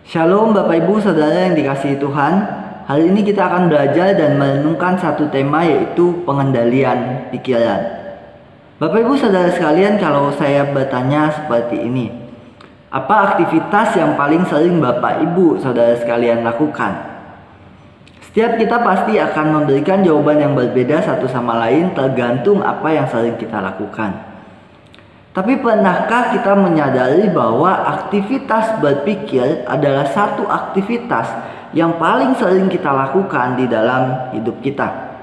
Shalom Bapak Ibu Saudara yang dikasihi Tuhan. Hari ini kita akan belajar dan merenungkan satu tema, yaitu pengendalian pikiran. Bapak Ibu Saudara sekalian, kalau saya bertanya seperti ini, apa aktivitas yang paling sering Bapak Ibu Saudara sekalian lakukan? Setiap kita pasti akan memberikan jawaban yang berbeda satu sama lain, tergantung apa yang sering kita lakukan. Tapi pernahkah kita menyadari bahwa aktivitas berpikir adalah satu aktivitas yang paling sering kita lakukan di dalam hidup kita?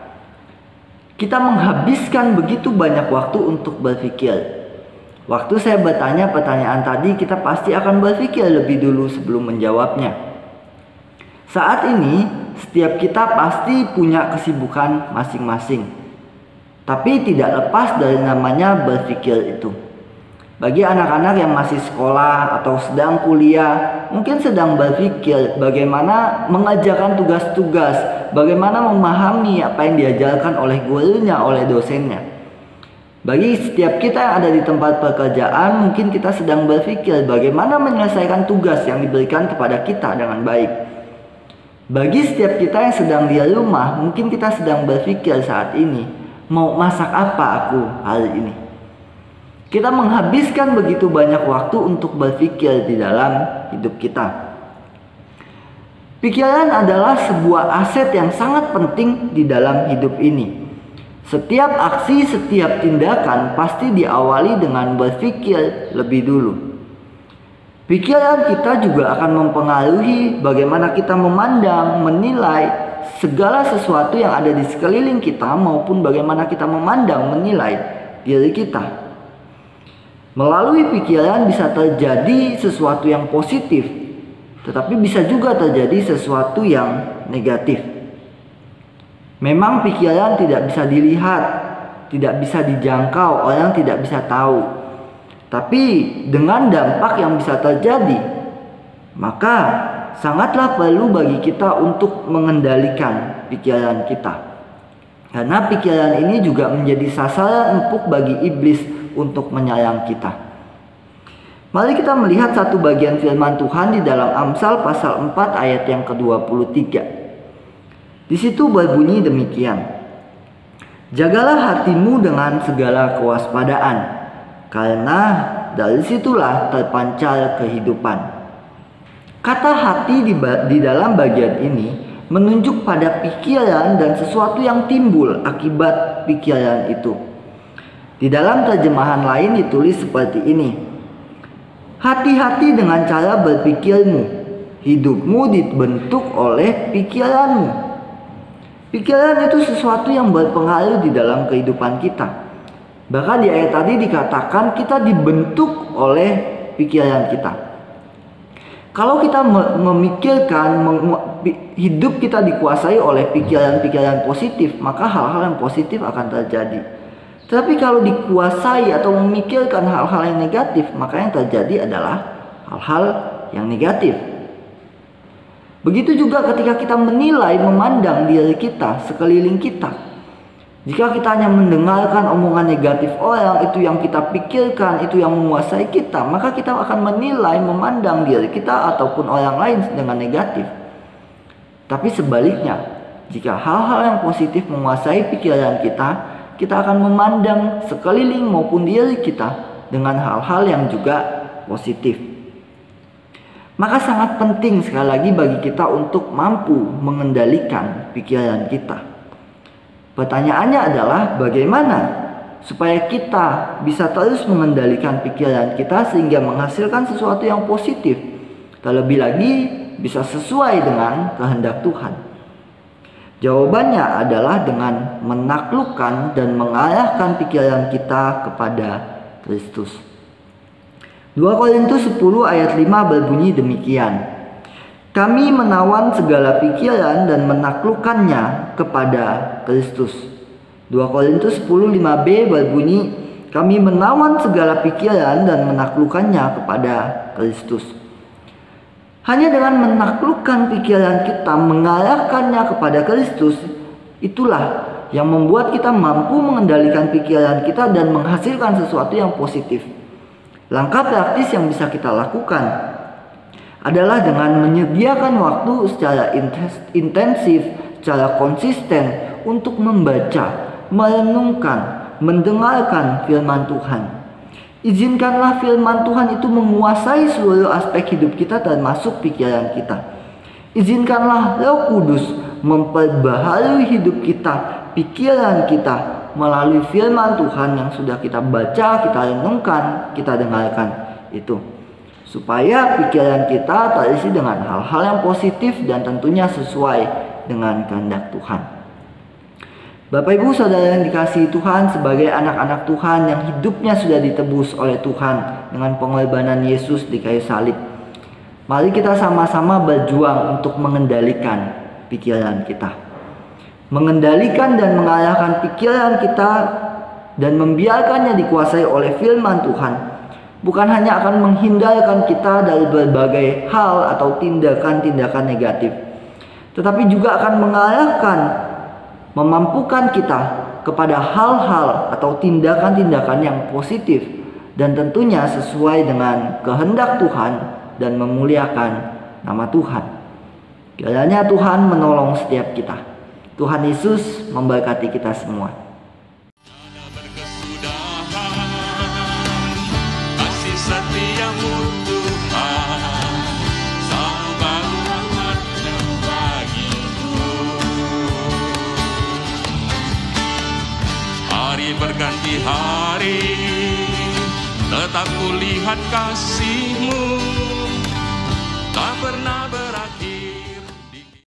Kita menghabiskan begitu banyak waktu untuk berpikir. Waktu saya bertanya pertanyaan tadi, kita pasti akan berpikir lebih dulu sebelum menjawabnya. Saat ini, setiap kita pasti punya kesibukan masing-masing. Tapi tidak lepas dari namanya berpikir itu. Bagi anak-anak yang masih sekolah atau sedang kuliah, mungkin sedang berpikir bagaimana mengerjakan tugas-tugas, bagaimana memahami apa yang diajarkan oleh gurunya, oleh dosennya. Bagi setiap kita yang ada di tempat pekerjaan, mungkin kita sedang berpikir bagaimana menyelesaikan tugas yang diberikan kepada kita dengan baik. Bagi setiap kita yang sedang di rumah, mungkin kita sedang berpikir saat ini, mau masak apa aku hari ini. Kita menghabiskan begitu banyak waktu untuk berpikir di dalam hidup kita. Pikiran adalah sebuah aset yang sangat penting di dalam hidup ini. Setiap aksi, setiap tindakan pasti diawali dengan berpikir lebih dulu. Pikiran kita juga akan mempengaruhi bagaimana kita memandang, menilai segala sesuatu yang ada di sekeliling kita, maupun bagaimana kita memandang, menilai diri kita. Melalui pikiran bisa terjadi sesuatu yang positif, tetapi bisa juga terjadi sesuatu yang negatif. Memang pikiran tidak bisa dilihat, tidak bisa dijangkau, orang tidak bisa tahu. Tapi dengan dampak yang bisa terjadi, maka sangatlah perlu bagi kita untuk mengendalikan pikiran kita. Karena pikiran ini juga menjadi sasaran empuk bagi iblis untuk menyerang kita. Mari kita melihat satu bagian firman Tuhan di dalam Amsal pasal 4 ayat yang ke-23. Di situ berbunyi demikian: "Jagalah hatimu dengan segala kewaspadaan, karena dari situlah terpancar kehidupan." Kata hati di dalam bagian ini menunjuk pada pikiran dan sesuatu yang timbul akibat pikiran itu. Di dalam terjemahan lain ditulis seperti ini: "Hati-hati dengan cara berpikirmu, hidupmu dibentuk oleh pikiranmu." Pikiran itu sesuatu yang berpengaruh di dalam kehidupan kita. Bahkan di ayat tadi dikatakan kita dibentuk oleh pikiran kita. Kalau kita memikirkan hidup kita dikuasai oleh pikiran-pikiran positif, maka hal-hal yang positif akan terjadi. Tapi kalau dikuasai atau memikirkan hal-hal yang negatif, maka yang terjadi adalah hal-hal yang negatif. Begitu juga ketika kita menilai, memandang diri kita, sekeliling kita. Jika kita hanya mendengarkan omongan negatif orang, itu yang kita pikirkan, itu yang menguasai kita, maka kita akan menilai, memandang diri kita ataupun orang lain dengan negatif. Tapi sebaliknya, jika hal-hal yang positif menguasai pikiran kita, kita akan memandang sekeliling maupun diri kita dengan hal-hal yang juga positif. Maka sangat penting sekali lagi bagi kita untuk mampu mengendalikan pikiran kita. Pertanyaannya adalah bagaimana supaya kita bisa terus mengendalikan pikiran kita sehingga menghasilkan sesuatu yang positif, terlebih lagi bisa sesuai dengan kehendak Tuhan. Jawabannya adalah dengan menaklukkan dan mengarahkan pikiran kita kepada Kristus. 2 Korintus 10 ayat 5 berbunyi demikian: "Kami menawan segala pikiran dan menaklukkannya kepada Kristus." 2 Korintus 10:5b berbunyi: "Kami menawan segala pikiran dan menaklukkannya kepada Kristus." Hanya dengan menaklukkan pikiran kita, mengarahkannya kepada Kristus, itulah yang membuat kita mampu mengendalikan pikiran kita dan menghasilkan sesuatu yang positif. Langkah praktis yang bisa kita lakukan adalah dengan menyediakan waktu secara intensif, secara konsisten untuk membaca, merenungkan, mendengarkan firman Tuhan. Izinkanlah firman Tuhan itu menguasai seluruh aspek hidup kita termasuk pikiran kita. Izinkanlah Roh Kudus memperbaharui hidup kita, pikiran kita melalui firman Tuhan yang sudah kita baca, kita renungkan, kita dengarkan itu. Supaya pikiran kita terisi dengan hal-hal yang positif dan tentunya sesuai dengan kehendak Tuhan. Bapak Ibu Saudara yang dikasihi Tuhan, sebagai anak-anak Tuhan yang hidupnya sudah ditebus oleh Tuhan dengan pengorbanan Yesus di kayu salib, mari kita sama-sama berjuang untuk mengendalikan pikiran kita. Mengendalikan dan mengarahkan pikiran kita dan membiarkannya dikuasai oleh firman Tuhan bukan hanya akan menghindarkan kita dari berbagai hal atau tindakan-tindakan negatif, tetapi juga akan mengarahkan, memampukan kita kepada hal-hal atau tindakan-tindakan yang positif dan tentunya sesuai dengan kehendak Tuhan dan memuliakan nama Tuhan. Kiranya Tuhan menolong setiap kita. Tuhan Yesus memberkati kita semua. Kasih setiamu Tuhan, selalu baru rahmat-Nya bagiku. Hari berganti hari, tetap kulihat kasih-Mu, tak pernah